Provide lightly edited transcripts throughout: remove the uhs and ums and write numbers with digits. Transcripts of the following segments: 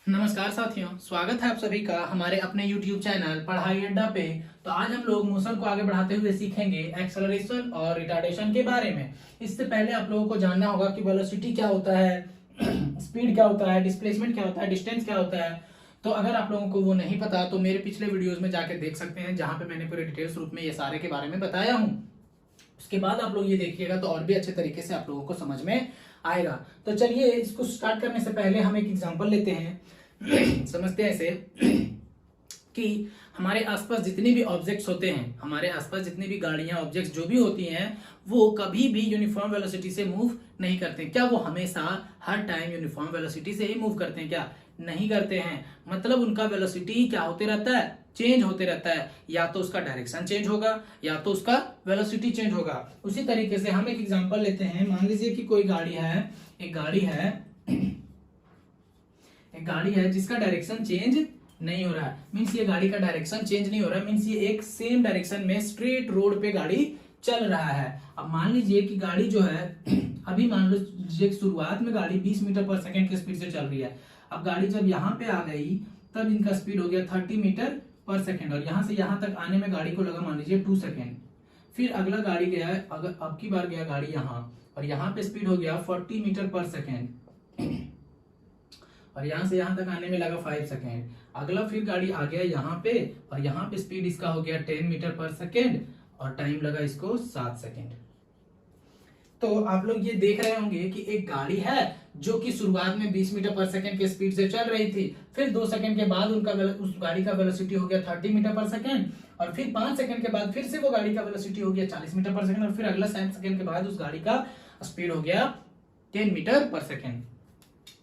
नमस्कार साथियों, स्वागत है आप सभी का हमारे अपने YouTube चैनल पढ़ाई अड्डा पे। तो आज हम लोग मोशन को आगे बढ़ाते हुए सीखेंगे एक्सेलरेशन और रिटार्डेशन के बारे में। इससे पहले आप लोगों को जानना होगा कि वेलोसिटी क्या होता है, स्पीड क्या होता है, डिस्प्लेसमेंट क्या होता है, डिस्टेंस क्या होता है। तो अगर आप लोगों को वो नहीं पता तो मेरे पिछले वीडियोज में जाके देख सकते हैं, जहां पे मैंने पूरे डिटेल्स रूप में ये सारे के बारे में बताया हूँ। उसके बाद आप लोग ये देखिएगा तो और भी अच्छे तरीके से आप लोगों को समझ में आएगा। तो चलिए इसको स्टार्ट करने से पहले हम एक एग्जांपल लेते हैं। समझते हैं ऐसे कि हमारे आसपास जितनी भी ऑब्जेक्ट्स होते हैं, हमारे आसपास जितनी भी गाड़ियां, ऑब्जेक्ट्स जो भी होती हैं, वो कभी भी यूनिफॉर्म वेलोसिटी से मूव नहीं करते। क्या वो हमेशा हर टाइम यूनिफॉर्म वेलोसिटी से ही मूव करते हैं? क्या नहीं करते हैं। मतलब उनका वेलोसिटी क्या होते रहता है, चेंज होते रहता है। या तो उसका डायरेक्शन चेंज होगा या तो उसका वेलोसिटी चेंज होगा। उसी तरीके से हम एक एग्जांपल लेते हैं। मान लीजिए कि कोई गाड़ी है, एक गाड़ी है जिसका डायरेक्शन चेंज नहीं हो रहा है। मीन्स ये गाड़ी का डायरेक्शन चेंज नहीं हो रहा है, मीन्स ये एक सेम डायरेक्शन में स्ट्रेट रोड पे गाड़ी चल रहा है। अब मान लीजिए कि गाड़ी जो है अभी मान लीजिए शुरुआत में गाड़ी 20 मीटर पर सेकंड की स्पीड से चल रही है। अब गाड़ी जब यहाँ पे आ गई तब इनका स्पीड हो गया 30 मीटर पर सेकंड, और यहाँ से यहाँ तक आने में गाड़ी को लगा मान लीजिए 2 सेकंड। फिर अगला गाड़ी गया, अगर अब की बार गया गाड़ी यहाँ, और यहाँ पे स्पीड हो गया 40 मीटर पर सेकेंड, और यहां से यहां तक आने में लगा 5 सेकेंड। अगला फिर गाड़ी आ गया यहाँ पे, और यहाँ पे स्पीड इसका हो गया 10 मीटर पर सेकेंड, और टाइम लगा इसको 7 सेकेंड। तो आप लोग ये देख रहे होंगे कि एक गाड़ी है जो कि शुरुआत में 20 मीटर पर सेकेंड की स्पीड से चल रही थी। फिर 2 सेकंड के बाद उस गाड़ी का वेलोसिटी हो गया 30 मीटर पर सेकेंड, और फिर 5 सेकंड के बाद फिर से वो गाड़ी का वेलोसिटी हो गया 40 मीटर पर सेकेंड, और फिर अगला 7 सेकंड के बाद उस गाड़ी का स्पीड हो गया 10 मीटर पर सेकेंड।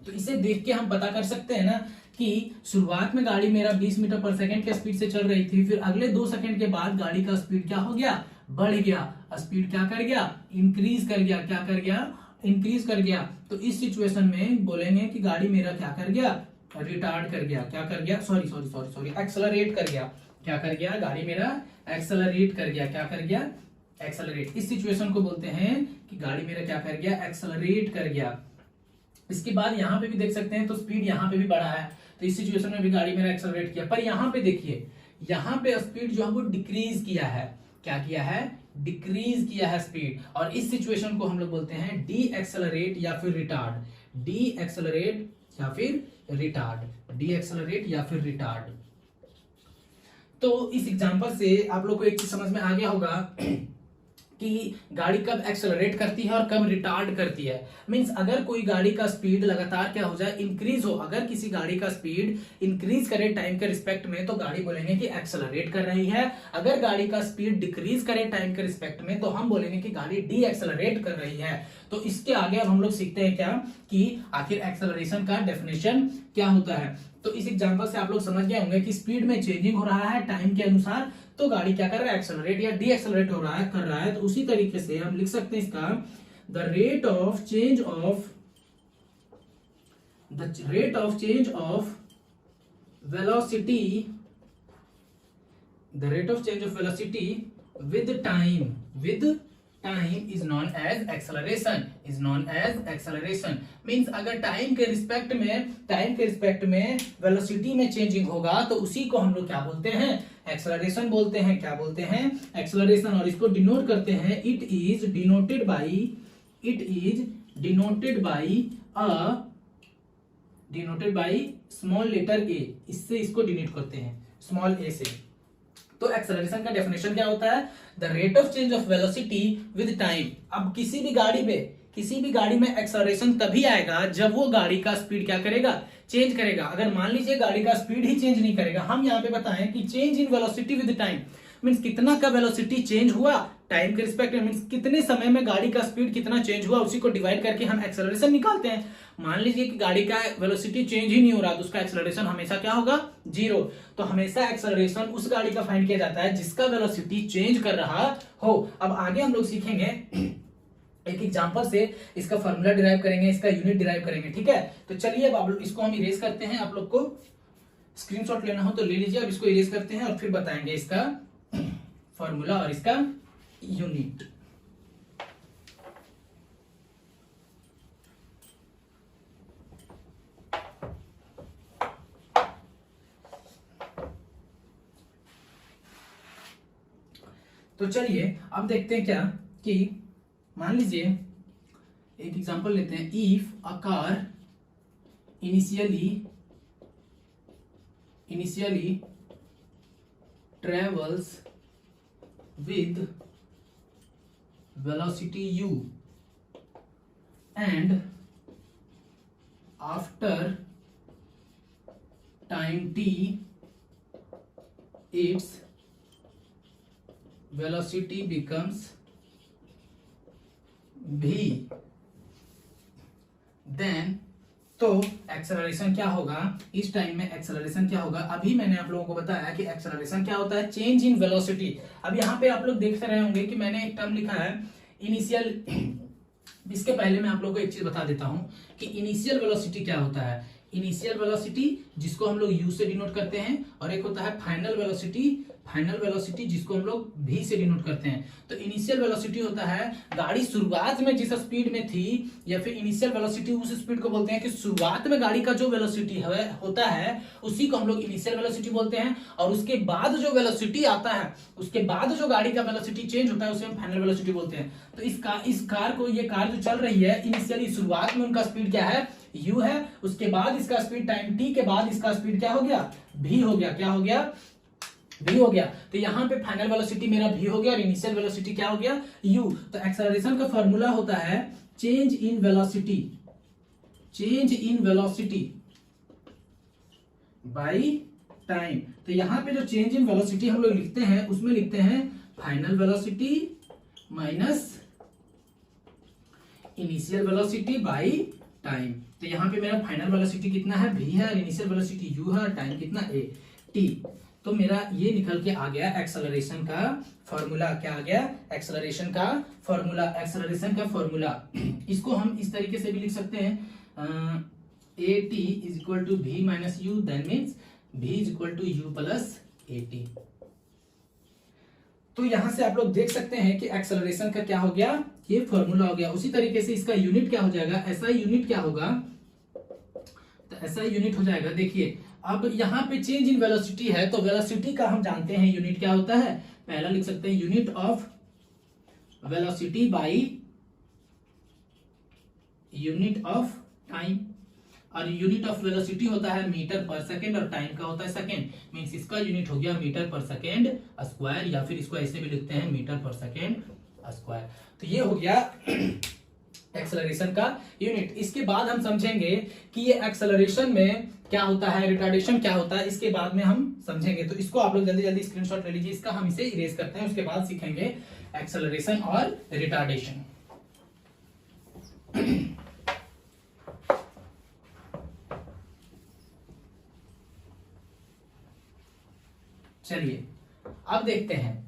तो इसे देख के हम पता कर सकते हैं ना कि शुरुआत में गाड़ी मेरा 20 मीटर पर सेकंड के स्पीड से चल रही थी, फिर अगले 2 सेकंड के बाद गाड़ी का स्पीड क्या हो गया, बढ़ गया। स्पीड क्या कर गया, इंक्रीज कर गया। क्या कर गया, इंक्रीज कर गया। तो इस सिचुएशन में बोलेंगे कि गाड़ी मेरा क्या कर गया, रिटार्ड कर गया। क्या कर गया, सॉरी एक्सेलरेट कर गया। क्या कर गया, गाड़ी मेरा एक्सेलरेट कर गया। क्या कर गया, एक्सेलरेट। इस सिचुएशन को बोलते हैं कि गाड़ी मेरा क्या कर गया, एक्सेलरेट कर गया। इसके बाद यहाँ पे भी देख सकते हैं तो स्पीड यहाँ पे भी बढ़ा है, तो इस सिचुएशन में भी गाड़ी मेरा एक्सेलरेट किया। पर यहाँ पे देखिए, यहाँ पे स्पीड जो है वो डिक्रीज किया है। क्या किया है, डिक्रीज किया है स्पीड। और इस सिचुएशन को हम लोग बोलते हैं डी एक्सेलरेट या फिर रिटार्ड। डी एक्सेलरेट या फिर रिटार्ड, डी एक्सेलरेट या फिर रिटार्ड। तो इस एग्जांपल से आप लोग को एक चीज समझ में आ गया होगा कि गाड़ी कब एक्सेलरेट करती है और कब रिटार्ड करती है। मींस अगर कोई गाड़ी का स्पीड लगातार क्या हो जाए, इंक्रीज हो। अगर किसी गाड़ी का स्पीड इंक्रीज करे टाइम के रिस्पेक्ट में तो गाड़ी बोलेंगे कि एक्सेलरेट कर रही है। अगर गाड़ी का स्पीड डिक्रीज करे टाइम के रिस्पेक्ट में तो हम बोलेंगे कि गाड़ी डी एक्सेलरेट कर रही है। तो इसके आगे अब हम लोग सीखते हैं क्या कि आखिर एक्सेलरेशन का डेफिनेशन क्या होता है। तो इस एग्जांपल से आप लोग समझ गए होंगे कि स्पीड में चेंजिंग हो रहा है टाइम के अनुसार, तो गाड़ी क्या कर रहा है, एक्सेलरेट या डी एक्सेलरेट हो रहा है, कर रहा है। तो उसी तरीके से हम लिख सकते हैं इसका the rate of change of velocity with time is known as acceleration. Means अगर टाइम के रिस्पेक्ट में वेलोसिटी में चेंजिंग होगा तो उसी को हम लोग क्या बोलते हैं, एक्सेलरेशन बोलते हैं। क्या बोलते हैं, एक्सेलरेशन। और इसको डिनोट करते हैं, it is denoted by small letter A. इससे इसको डिनोट करते हैं स्मॉल ए से। तो एक्सेलरेशन का डेफिनेशन क्या होता है, the rate of change of velocity with time. अब किसी भी गाड़ी में एक्सेलरेशन तभी आएगा जब वो गाड़ी का स्पीड क्या करेगा, चेंज करेगा। अगर मान लीजिए गाड़ी का स्पीड ही चेंज नहीं करेगा, हम यहाँ पे बताएं कि change in velocity with time means कितना का वेलोसिटी चेंज हुआ टाइम के रिस्पेक्ट में, मींस कितने समय में गाड़ी का स्पीड कितना चेंज हुआ, उसी को डिवाइड करके हम एक्सेलरेशन निकालते हैं। मान लीजिए कि गाड़ी का वेलोसिटी चेंज ही नहीं हो रहा तो उसका एक्सेलरेशन हमेशा क्या होगा, 0। तो हमेशा एक्सेलरेशन उस गाड़ी का फाइंड किया जाता है जिसका वेलोसिटी चेंज कर रहा हो। अब आगे हम लोग सीखेंगे एक एग्जांपल से इसका फॉर्मूला डिराइव करेंगे, इसका यूनिट डिराइव करेंगे। ठीक है, तो चलिए अब आप लोग इसको हम इरेज करते हैं। आप लोग को स्क्रीनशॉट लेना हो तो ले लीजिए। अब इसको इरेज करते हैं और फिर बताएंगे इसका फॉर्मूला और इसका यूनिट। तो चलिए अब देखते हैं क्या कि मान लीजिए एक एग्जांपल लेते हैं। If a car initially travels with velocity u and after time t its velocity becomes v, then तो एक्सेलरेशन क्या होगा, इस टाइम में एक्सेलरेशन क्या होगा। अभी मैंने आप लोगों को बताया कि एक्सेलरेशन क्या होता है, चेंज इन वेलोसिटी। अब यहाँ पे आप लोग देख रहे होंगे कि मैंने एक टर्म लिखा है इनिशियल। इसके पहले मैं आप लोगों को एक चीज बता देता हूं कि इनिशियल वेलोसिटी क्या होता है। इनिशियल वेलोसिटी जिसको हम लोग u से डिनोट करते हैं, और एक होता है फाइनल वेलोसिटी जिसको हम लोग v से डिनोट करते हैं। तो इनिशियल वेलोसिटी होता है गाड़ी शुरुआत में जिस स्पीड में थी, या फिर इनिशियल वेलोसिटी उस स्पीड को बोलते हैं कि शुरुआत में गाड़ी का जो वेलोसिटी होता है उसी को हम लोग इनिशियल वेलोसिटी बोलते हैं। और उसके बाद जो वेलोसिटी आता है, उसके बाद जो गाड़ी का वेलोसिटी चेंज होता है उसे हम फाइनल वेलोसिटी बोलते हैं। तो इस कार को, ये कार जो चल रही है इनिशियली शुरुआत में उनका स्पीड क्या है, u है। उसके बाद इसका स्पीड टाइम t के बाद इसका स्पीड क्या हो गया, v हो गया। क्या हो गया, v हो गया। तो यहाँ पे फाइनल वेलोसिटी मेरा v हो गया और इनिशियल वेलोसिटी क्या हो गया, u। तो एक्सेलरेशन का फॉर्मूला होता है change in velocity by time. तो यहाँ पे जो चेंज इन वेलोसिटी हम लोग लिखते हैं उसमें लिखते हैं final velocity minus initial velocity by time. तो यहाँ पे मेरा फाइनल वेलोसिटी कितना है, v है, और इनिशियल वेलोसिटी u है, और टाइम कितना a t। तो मेरा ये निकल के आ गया एक्सेलरेशन का फॉर्मूला। क्या आ गया, एक्सेलरेशन का फॉर्मूला। इसको हम इस तरीके से भी लिख सकते हैं at is equal to v minus u, that means v is equal to u plus at। तो यहां से आप लोग देख सकते हैं कि एक्सेलरेशन का क्या हो गया, ये फॉर्मूला हो गया। उसी तरीके से इसका यूनिट क्या हो जाएगा, ऐसा यूनिट क्या होगा, तो ऐसा यूनिट हो जाएगा। देखिए अब यहाँ पे चेंज इन वेलोसिटी है, तो वेलोसिटी का हम जानते हैं यूनिट क्या होता है। पहला लिख सकते हैं unit of velocity by unit of time. और यूनिट ऑफ वेलोसिटी होता है मीटर पर सेकेंड, और टाइम का होता है सेकेंड। मींस इसका यूनिट हो गया मीटर पर सेकेंड स्क्वायर, या फिर इसको ऐसे भी लिखते हैं मीटर पर सेकेंड स्क्वायर। तो ये हो गया एक्सेलरेशन का यूनिट। इसके बाद हम समझेंगे कि ये एक्सेलरेशन में क्या होता है, रिटार्डेशन क्या होता है, इसके बाद में हम समझेंगे। तो इसको आप लोग जल्दी जल्दी स्क्रीनशॉट ले लीजिए। इसका हम इसे इरेज करते हैं, उसके बाद सीखेंगे एक्सेलरेशन और रिटार्डेशन। चलिए अब देखते हैं।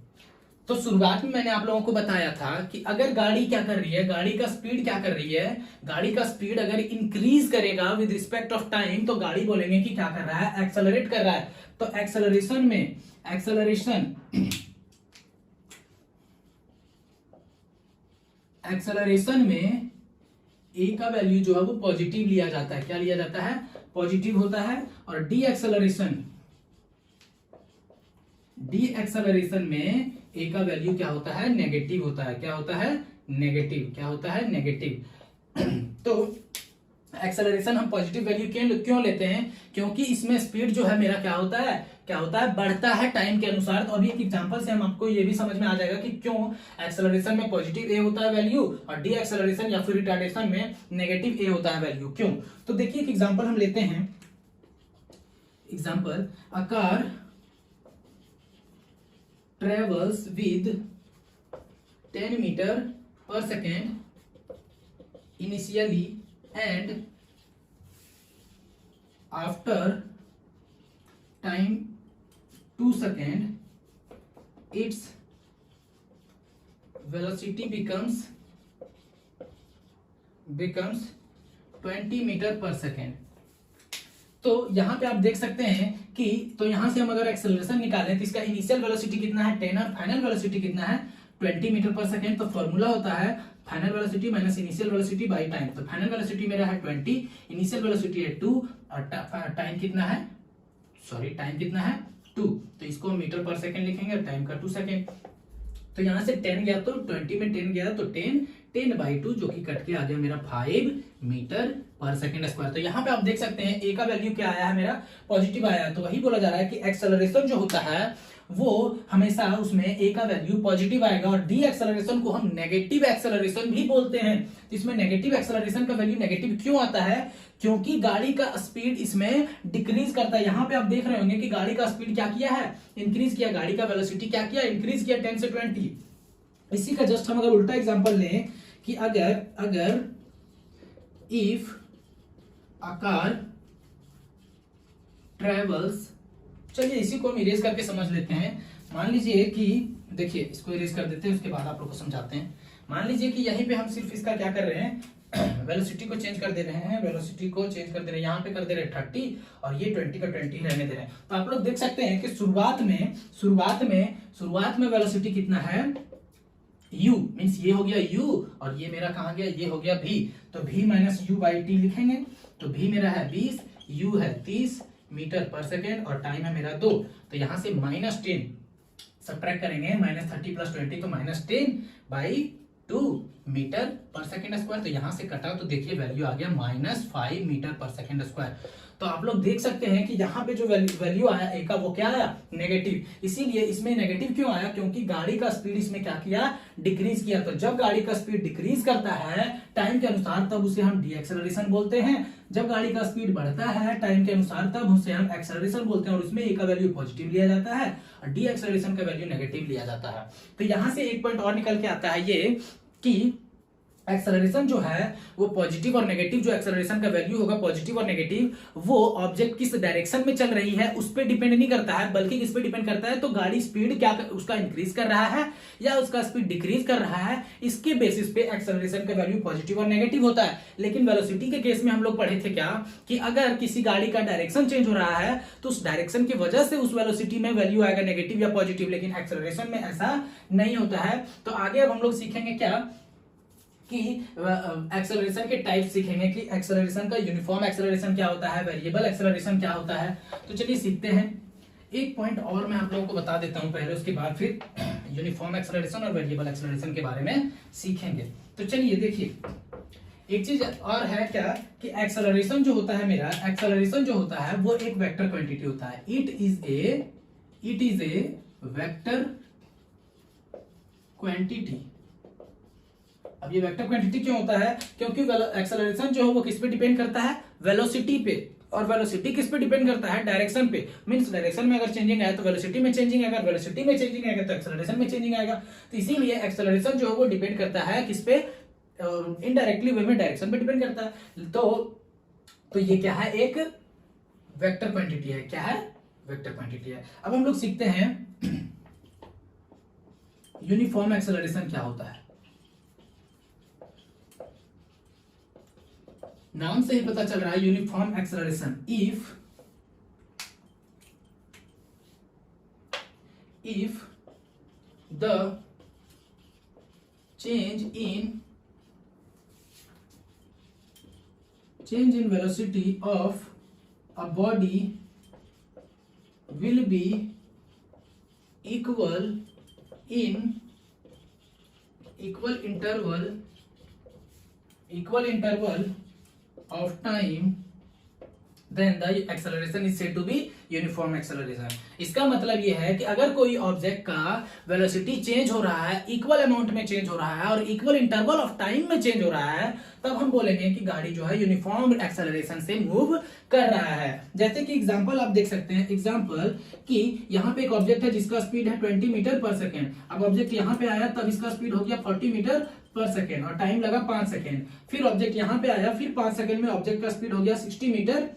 तो शुरुआत में मैंने आप लोगों को बताया था कि अगर गाड़ी क्या कर रही है, गाड़ी का स्पीड क्या कर रही है, गाड़ी का स्पीड अगर इंक्रीज करेगा विद रिस्पेक्ट ऑफ टाइम तो गाड़ी बोलेंगे कि क्या कर रहा है, एक्सेलरेट कर रहा है। तो एक्सेलरेशन में ए का वैल्यू जो है वो पॉजिटिव लिया जाता है। क्या लिया जाता है, पॉजिटिव होता है। और डी एक्सेलरेशन में ए का वैल्यू क्या होता है, नेगेटिव होता है। क्या होता है, नेगेटिव। तो एक्सेलरेशन हम पॉजिटिव वैल्यू क्यों लेते हैं, क्योंकि इसमें स्पीड जो है मेरा क्या होता है, बढ़ता है टाइम के अनुसार। तो अभी एक एग्जांपल से हम आपको ये भी समझ में आ जाएगा कि क्यों एक्सेलरेशन में पॉजिटिव ए होता है वैल्यू, और डी एक्सेलरेशन या फिर रिटार्डेशन में नेगेटिव ए होता है वैल्यू, क्यों। तो देखिए एक एग्जांपल हम लेते हैं। Example, a car travels with 10 meter per second initially, and after time 2 second its velocity becomes 20 meter per second। तो यहाँ पे आप देख सकते हैं कि, तो यहाँ से हम अगर एक्सेलरेशन निकालें तो इसका इनिशियल वेलोसिटी कितना है 10 और फाइनल वेलोसिटी कितना है 20 मीटर पर सेकेंड। तो फॉर्मूला होता है final velocity minus initial velocity by time. तो फाइनल वेलोसिटी मेरा है 20, इनिशियल वेलोसिटी है 2, और टाइम कितना है 2। तो इसको मीटर पर सेकेंड लिखेंगे और टाइम का 2 सेकेंड। तो यहाँ से 10 गया तो 20 में 10 गया तो 10/2 जो कि कट के आ गया मेरा 5 मीटर पर सेकंड स्क्वायर। तो यहाँ पे आप देख सकते हैं ए का वैल्यू क्या आया है, मेरा पॉजिटिव आया है। तो वही बोला जा रहा है कि एक्सेलरेशन जो होता है वो हमेशा उसमें ए का वैल्यू पॉजिटिव आएगा, और डी एक्सेलरेशन को हम नेगेटिव एक्सेलरेशन भी बोलते हैं। तो इसमें नेगेटिव एक्सेलरेशन का वैल्यू नेगेटिव क्यों आता है, क्योंकि गाड़ी का स्पीड इसमें डिक्रीज करता है। यहाँ पे आप देख रहे होंगे कि गाड़ी का स्पीड क्या किया है, इंक्रीज किया, गाड़ी का वेलोसिटी क्या किया, इंक्रीज किया 10 से 20। इसी का जस्ट हम अगर उल्टा एग्जांपल लें कि अगर इफ अ कार ट्रेवल्स, चलिए इसी को हम इरेज करके समझ लेते हैं। मान लीजिए कि देखिए इसको इरेज कर देते हैं, उसके बाद आप लोग को समझाते हैं। मान लीजिए कि यहीं पे हम सिर्फ इसका क्या कर रहे हैं, वेलोसिटी को चेंज कर दे रहे हैं, वेलोसिटी को चेंज कर दे रहे हैं, यहाँ पे कर दे रहे हैं 30 और ये 20 का 20 रहने दे रहे हैं। तो आप लोग देख सकते हैं कि शुरुआत में वेलोसिटी कितना है, u मीन्स ये हो गया u और ये मेरा कहाँ गया, ये हो गया v। तो v minus u by T लिखेंगे। तो v मेरा है 20, u है 30 मीटर पर सेकेंड और टाइम है मेरा 2। तो यहां से -10 सब्ट्रैक्ट करेंगे, -30 + 20 तो -10/2 मीटर पर सेकेंड स्क्वायर। तो यहां से कटा तो देखिए वैल्यू आ गया -5 मीटर पर सेकेंड स्क्वायर। तो आप लोग देख सकते हैं कि यहाँ पे जो वैल्यू आया ए का वो क्या आया, नेगेटिव। इसीलिए इसमें नेगेटिव क्यों आया, क्योंकि गाड़ी का स्पीड इसमें क्या किया, डिक्रीज किया। तो जब गाड़ी का स्पीड डिक्रीज करता है टाइम के अनुसार तब उसे हम डी एक्सेलरेशन बोलते हैं। जब गाड़ी का स्पीड बढ़ता है टाइम के अनुसार तब उसे हम एक्सेलरेशन बोलते हैं, और उसमें ए का वैल्यू पॉजिटिव लिया जाता है और डी एक्सेलरेशन का वैल्यू नेगेटिव लिया जाता है। तो यहां से एक पॉइंट और निकल के आता है ये कि एक्सेलरेशन जो है वो पॉजिटिव और नेगेटिव, जो एक्सेलरेशन का वैल्यू होगा पॉजिटिव और नेगेटिव, वो ऑब्जेक्ट किस डायरेक्शन में चल रही है उस पर डिपेंड नहीं करता है, बल्कि किस पे डिपेंड करता है, तो गाड़ी स्पीड क्या उसका इंक्रीज कर रहा है या उसका स्पीड डिक्रीज कर रहा है, इसके बेसिस पे एक्सेलरेशन का वैल्यू पॉजिटिव और नेगेटिव होता है। लेकिन वेलोसिटी के केस में हम लोग पढ़े थे क्या कि अगर किसी गाड़ी का डायरेक्शन चेंज हो रहा है तो उस डायरेक्शन की वजह से उस वेलोसिटी में वैल्यू आएगा नेगेटिव या पॉजिटिव, लेकिन एक्सेलरेशन में ऐसा नहीं होता है। तो आगे अब हम लोग सीखेंगे क्या कि एक्सेलरेशन के टाइप सीखेंगे कि एक्सेलरेशन का यूनिफॉर्म एक्सेलरेशन क्या होता है, वेरिएबल एक्सेलरेशन क्या होता है। तो चलिए सीखते हैं। एक पॉइंट और मैं आप लोगों को बता देता हूं पहले, उसके बाद फिर यूनिफॉर्म एक्सेलरेशन और वेरिएबल एक्सेलरेशन के बारे में सीखेंगे। तो चलिए देखिए, एक चीज और है क्या कि एक्सेलरेशन जो होता है मेरा, एक्सेलरेशन जो होता है वो एक वेक्टर क्वांटिटी होता है। It is a vector quantity. अब ये वेक्टर क्वांटिटी क्यों होता है, क्योंकि एक्सेलरेशन जो है वो किस पे डिपेंड करता है, वेलोसिटी पे, और वेलोसिटी किस पे डिपेंड करता है, डायरेक्शन पे। मींस डायरेक्शन में अगर चेंजिंग आए तो वेलोसिटी में चेंजिंग आएगा, वेलोसिटी में चेंजिंग आएगा तो एक्सेलरेशन में चेंजिंग आएगा। तो इसीलिए एक्सेलरेशन जो है वो डिपेंड करता है किस पे, इनडायरेक्टली वे में डायरेक्शन पे डिपेंड करता है। तो ये क्या है, एक वेक्टर क्वांटिटी है। क्या है, वेक्टर क्वांटिटी है। अब हम लोग सीखते हैं यूनिफॉर्म एक्सेलरेशन क्या होता है। नाम से ही पता चल रहा है uniform acceleration. If the change in velocity of a body will be equal in equal interval of time, then the acceleration is said to be uniform acceleration. इसका मतलब यह है कि अगर कोई ऑब्जेक्ट का वेलोसिटी चेंज हो रहा है, इक्वल अमाउंट में चेंज हो रहा है और इक्वल इंटरवल ऑफ टाइम में चेंज हो रहा है, तब हम बोलेंगे कि गाड़ी जो है यूनिफॉर्म एक्सेलरेशन से मूव कर रहा है। जैसे कि एग्जांपल आप देख सकते हैं, एग्जांपल कि यहाँ पे एक ऑब्जेक्ट है जिसका स्पीड है 20 मीटर पर सेकेंड। अब ऑब्जेक्ट यहाँ पे आया तब इसका स्पीड हो गया 40 मीटर पर सेकेंड और टाइम लगा 5 सेकेंड। फिर ऑब्जेक्ट यहाँ पे आया, फिर 5 सेकेंड में ऑब्जेक्ट का स्पीड हो गया 60 मीटर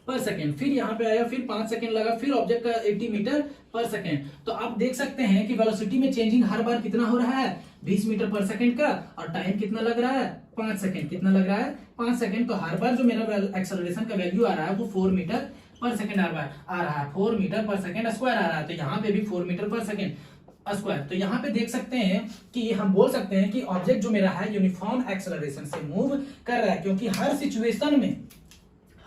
पर सेकेंड। फिर यहाँ पे आया, फिर 5 सेकेंड लगा, फिर ऑब्जेक्ट का 80 मीटर पर सेकेंड। तो आप देख सकते हैं कि वेलोसिटी में चेंजिंग हर बार कितना हो रहा है, 20 मीटर पर सेकेंड का, और टाइम कितना लग रहा है, 5 सेकेंड। कितना लग रहा है, 5 सेकेंड। तो हर बार जो मेरा एक्सेलरेशन का वैल्यू आ रहा है वो 4 मीटर पर सेकेंड आ रहा है, 4 मीटर पर सेकेंड स्क्वायर आ रहा है। तो यहाँ पे भी 4 मीटर पर सेकेंड स्क्वायर। तो यहाँ पे देख सकते हैं कि हम बोल सकते हैं कि ऑब्जेक्ट जो मेरा है यूनिफॉर्म एक्सेलरेशन से मूव कर रहा है, क्योंकि हर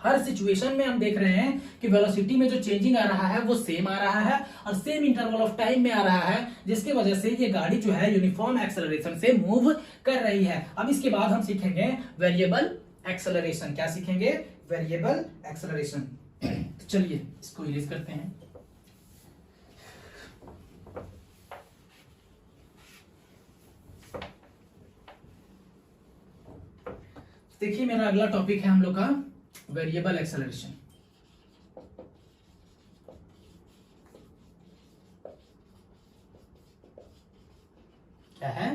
हर सिचुएशन में हम देख रहे हैं कि वेलोसिटी में जो चेंजिंग आ रहा है वो सेम आ रहा है और सेम इंटरवल ऑफ टाइम में आ रहा है, जिसकी वजह से ये गाड़ी जो है यूनिफॉर्म एक्सेलरेशन से मूव कर रही है। अब इसके बाद हम सीखेंगे वेरिएबल एक्सेलरेशन। क्या सीखेंगे? Variable acceleration. तो चलिए इसको इरेज करते हैं। देखिए मेरा अगला टॉपिक है हम लोग का वेरिएबल एक्सेलरेशन। क्या है?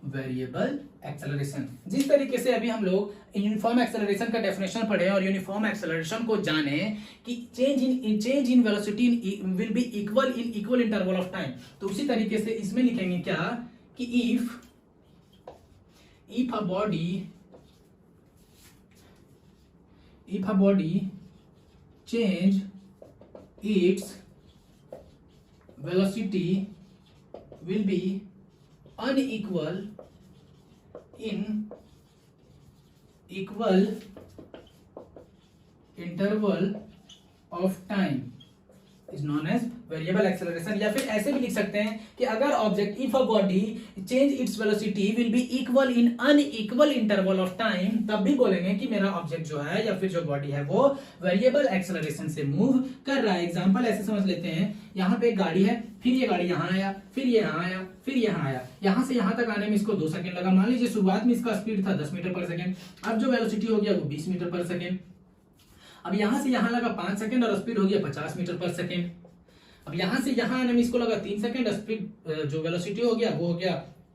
Variable acceleration. जिस तरीके से अभी हम लोग यूनिफॉर्म एक्सेलरेशन का डेफिनेशन पढ़े और यूनिफॉर्म एक्सेलरेशन को जाने कि change in velocity will be equal in equal interval of time, तो उसी तरीके से इसमें लिखेंगे क्या कि if a body change its velocity will be unequal in equal interval of time is known as variable acceleration. या फिर ऐसे भी लिख सकते हैं कि अगर object if a body change its velocity will be equal in unequal interval of time, तब भी बोलेंगे कि मेरा ऑब्जेक्ट जो है या फिर जो बॉडी है वो वेरिएबल एक्सेलरेशन से मूव कर रहा है। एग्जांपल ऐसे समझ लेते हैं, यहाँ पे एक गाड़ी है, फिर ये गाड़ी यहाँ आया, फिर ये यहाँ आया, फिर यहाँ आया, यहाँ से यहाँ तक आने में इसको 2 सेकंड लगा। मान लीजिए शुरुआत में इसका स्पीड था 10 मीटर पर सेकंड, अब जो वेलोसिटी हो गया वो 20 मीटर पर सेकंड। अब यहाँ से यहाँ लगा 5 सेकंड और स्पीड हो गया 50 मीटर पर सेकंड। अब यहां से यहां आने में इसको लगा 3 सेकंड, स्पीड जो वेलोसिटी हो गया वो हो गया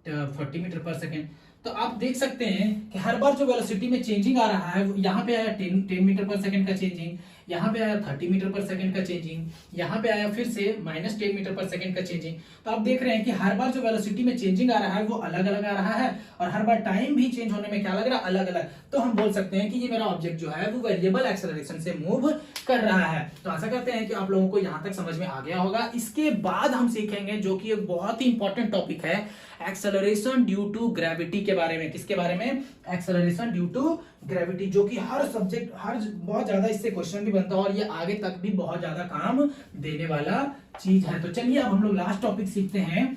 40 मीटर पर सेकंड। तो आप देख सकते हैं कि हर बार जो वेलोसिटी में चेंजिंग आ रहा है, यहाँ पे आया 10 मीटर पर सेकंड का चेंजिंग, यहाँ पे आया 30 मीटर पर सेकंड का चेंजिंग, यहाँ पे आया फिर से -10 मीटर पर सेकंड का चेंजिंग। तो आप देख रहे हैं कि हर बार जो वेलोसिटी में चेंजिंग आ रहा है वो अलग अलग आ रहा है और हर बार टाइम भी चेंज होने में क्या लग रहा है? अलग अलग। तो हम बोल सकते हैं कि ये मेरा ऑब्जेक्ट जो है वो वेरिएबल एक्सेलरेशन से मूव कर रहा है। तो आशा करते हैं कि आप लोगों को यहाँ तक समझ में आ गया होगा। इसके बाद हम सीखेंगे जो कि एक बहुत ही इंपॉर्टेंट टॉपिक है, एक्सेलरेशन ड्यू टू ग्रेविटी के बारे में। किसके बारे में? एक्सेलरेशन ड्यू टू ग्रेविटी, जो कि हर सब्जेक्ट बहुत ज्यादा इससे क्वेश्चन भी बनता है और ये आगे तक भी बहुत ज्यादा काम देने वाला चीज है। तो चलिए अब हम लोग लास्ट टॉपिक सीखते हैं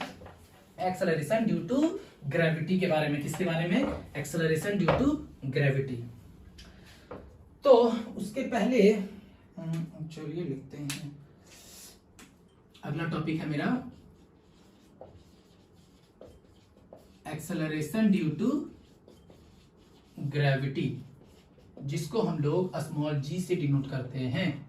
एक्सेलरेशन ड्यू टू ग्रेविटी के बारे में। किसके बारे में? Acceleration due to gravity. तो उसके पहले चलिए लिखते हैं, अगला टॉपिक है मेरा एक्सेलरेशन ड्यू टू ग्रेविटी, जिसको हम लोग स्मॉल g से डिनोट करते हैं।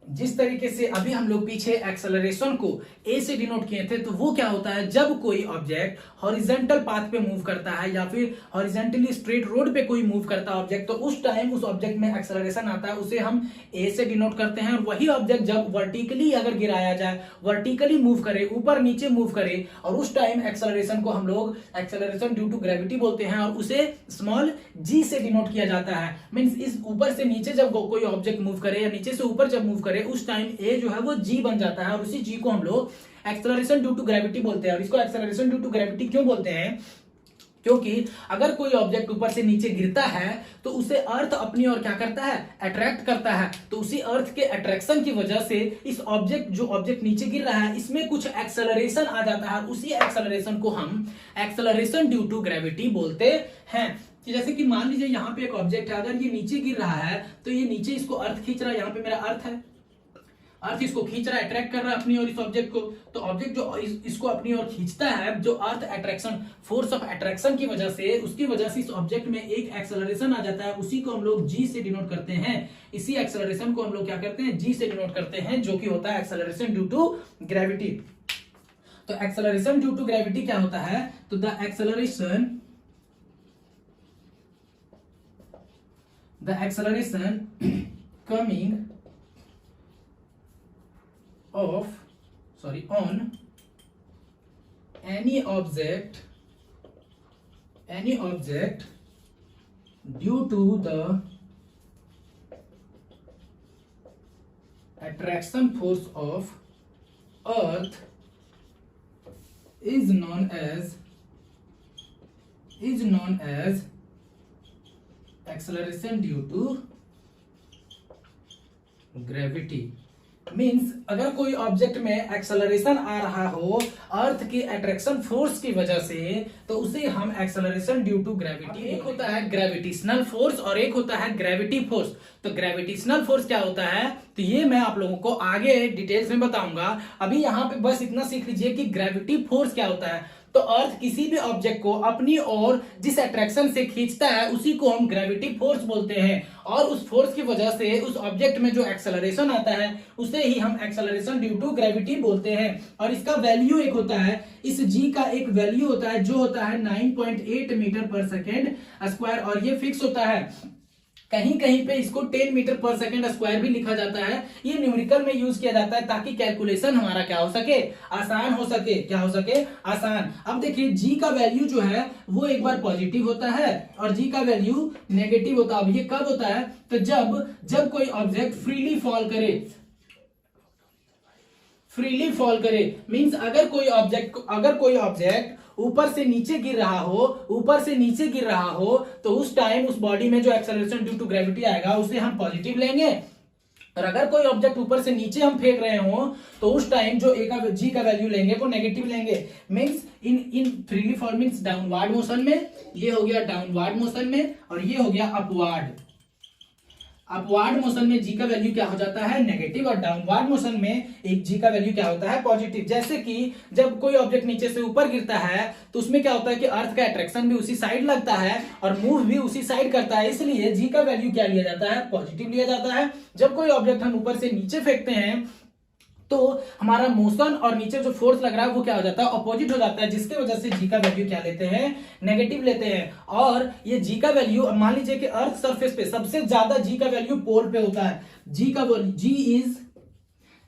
जिस तरीके से अभी हम लोग पीछे एक्सेलरेशन को a से डिनोट किए थे, तो वो क्या होता है, जब कोई ऑब्जेक्ट हॉरिजॉन्टल पाथ पे मूव करता है या फिर हॉरिजॉन्टली स्ट्रेट रोड पे कोई मूव करता है ऑब्जेक्ट, तो उस टाइम उस ऑब्जेक्ट में एक्सेलरेशन आता है, उसे हम a से डिनोट करते हैं। और वही ऑब्जेक्ट जब वर्टिकली अगर गिराया जाए, वर्टिकली मूव करे, ऊपर नीचे मूव करे, और उस टाइम एक्सेलरेशन को हम लोग एक्सेलरेशन ड्यू टू ग्रेविटी बोलते हैं और उसे स्मॉल g से डिनोट किया जाता है। मींस इस ऊपर से नीचे जब कोई ऑब्जेक्ट मूव करे या नीचे से ऊपर जब मूव करे, उस टाइम a जो है वो g बन जाता है और उसी g को हम लोग एक्सेलरेशन ड्यू टू ग्रेविटी बोलते हैं। और इसको एक्सेलरेशन ड्यू टू ग्रेविटी क्यों बोलते हैं? क्योंकि अगर कोई ऑब्जेक्ट ऊपर से नीचे गिरता है तो उसे अर्थ अपनी ओर क्या करता है? अट्रैक्ट करता है। तो उसी अर्थ के अट्रैक्शन की वजह से इस ऑब्जेक्ट नीचे गिर रहा है, इसमें कुछ एक्सेलरेशन आ जाता है और उसी एक्सेलरेशन को हम एक्सेलरेशन ड्यू टू ग्रेविटी बोलते हैं। कि जैसे कि मान लीजिए यहाँ पे एक ऑब्जेक्ट है, अगर ये नीचे गिर रहा है तो ये नीचे इसको अर्थ खींच रहा है, यहाँ पे मेरा अर्थ है, अर्थ इसको खींच रहा है, अट्रैक्ट कर रहा है अपनी ओर इस ऑब्जेक्ट को। तो ऑब्जेक्ट जो इसको अपनी ओर खींचता है, जो अर्थ अट्रैक्शन, फोर्स ऑफ अट्रैक्शन की वजह से, उसकी वजह से इस ऑब्जेक्ट में एक एक्सेलरेशन आ जाता है, उसी को हम लोग g से डिनोट करते हैं। इसी एक्सेलरेशन को हम लोग क्या करते हैं? g से डिनोट करते हैं, जो कि होता है एक्सेलरेशन ड्यू टू ग्रेविटी। तो एक्सेलरेशन ड्यू टू ग्रेविटी क्या होता है? तो the acceleration coming on any object due to the attraction force of earth is known as acceleration due to gravity means अगर कोई ऑब्जेक्ट में एक्सेलरेशन आ रहा हो अर्थ की अट्रैक्शन फोर्स की वजह से, तो उसे हम एक्सेलरेशन ड्यू टू ग्रेविटी। एक होता है ग्रेविटेशनल फोर्स और एक होता है ग्रेविटी फोर्स। तो ग्रेविटेशनल फोर्स क्या होता है, तो ये मैं आप लोगों को आगे डिटेल्स में बताऊंगा। अभी यहाँ पे बस इतना सीख लीजिए कि ग्रेविटी फोर्स क्या होता है। तो अर्थ किसी भी ऑब्जेक्ट को अपनी ओर जिस अट्रैक्शन से खींचता है उसी को हम ग्रेविटी फोर्स बोलते हैं, और उस फोर्स की वजह से उस ऑब्जेक्ट में जो एक्सेलरेशन आता है उसे ही हम एक्सेलरेशन ड्यू टू ग्रेविटी बोलते हैं। और इसका वैल्यू एक होता है, इस जी का एक वैल्यू होता है जो होता है 9.8 मीटर पर सेकेंड स्क्वायर, और ये फिक्स होता है। कहीं कहीं पे इसको 10 मीटर पर सेकेंड स्क्वायर भी लिखा जाता है। ये न्यूमेरिकल में यूज किया जाता है ताकि कैलकुलेशन हमारा क्या हो सके, आसान हो सके। क्या हो सके, आसान। अब देखिए जी का वैल्यू जो है वो एक बार पॉजिटिव होता है और जी का वैल्यू नेगेटिव होता है। अब ये कब होता है, तो जब कोई ऑब्जेक्ट फ्रीली फॉल करे मींस अगर कोई ऑब्जेक्ट ऊपर से नीचे गिर रहा हो तो उस टाइम उस बॉडी में जो एक्सेलरेशन ड्यू टू ग्रेविटी आएगा उसे हम पॉजिटिव लेंगे। और अगर कोई ऑब्जेक्ट ऊपर से नीचे हम फेंक रहे हो तो उस टाइम जो जी का वैल्यू लेंगे वो नेगेटिव लेंगे। Means in freely fall means downward motion में, ये हो गया डाउनवर्ड मोशन में, और ये हो गया अपवर्ड मोशन में जी का वैल्यू क्या हो जाता है, नेगेटिव, और डाउनवर्ड मोशन में एक जी का वैल्यू क्या होता है, पॉजिटिव। जैसे कि जब कोई ऑब्जेक्ट नीचे से ऊपर गिरता है तो उसमें क्या होता है कि अर्थ का अट्रैक्शन भी उसी साइड लगता है और मूव भी उसी साइड करता है, इसलिए जी का वैल्यू क्या लिया जाता है, पॉजिटिव लिया जाता है। जब कोई ऑब्जेक्ट हम ऊपर से नीचे फेंकते हैं तो हमारा मोशन और नीचे जो फोर्स लग रहा है वो क्या हो जाता है, अपोजिट हो जाता है, जिसकी वजह से जी का वैल्यू क्या लेते हैं, नेगेटिव लेते हैं। और ये जी का वैल्यू मान लीजिए कि अर्थ सरफेस पे सबसे ज्यादा जी का वैल्यू पोल पे होता है।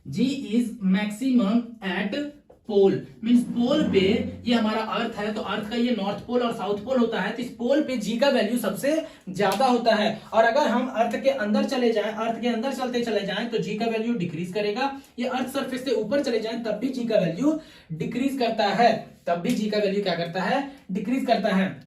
G is maximum at pole means pole पे, ये हमारा अर्थ है तो अर्थ का ये नॉर्थ पोल और साउथ पोल होता है, तो इस पोल पे जी का वैल्यू सबसे ज्यादा होता है। और अगर हम अर्थ के अंदर चले जाएं तो जी का वैल्यू डिक्रीज करेगा। ये अर्थ सरफेस से ऊपर चले जाएं तब भी जी का वैल्यू डिक्रीज करता है, डिक्रीज करता है।